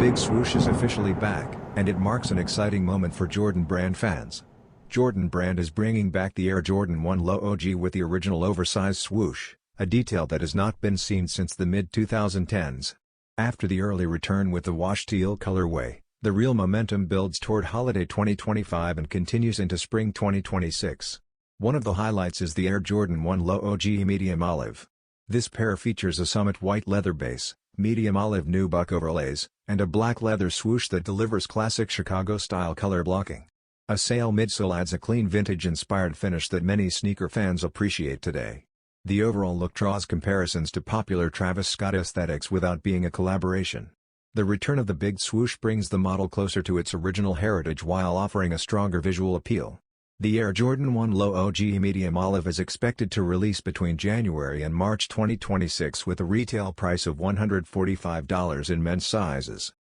big swoosh is officially back, and it marks an exciting moment for Jordan Brand fans. Jordan Brand is bringing back the Air Jordan 1 Low OG with the original oversized swoosh, a detail that has not been seen since the mid-2010s. After the early return with the Washed Teal colorway, the real momentum builds toward holiday 2025 and continues into spring 2026. One of the highlights is the Air Jordan 1 Low OG Medium Olive. This pair features a summit white leather base, medium olive nubuck overlays, and a black leather swoosh that delivers classic Chicago-style color blocking. A sail midsole adds a clean vintage-inspired finish that many sneaker fans appreciate today. The overall look draws comparisons to popular Travis Scott aesthetics without being a collaboration. The return of the big swoosh brings the model closer to its original heritage while offering a stronger visual appeal. The Air Jordan 1 Low OG Medium Olive is expected to release between January and March 2026 with a retail price of $145 in men's sizes.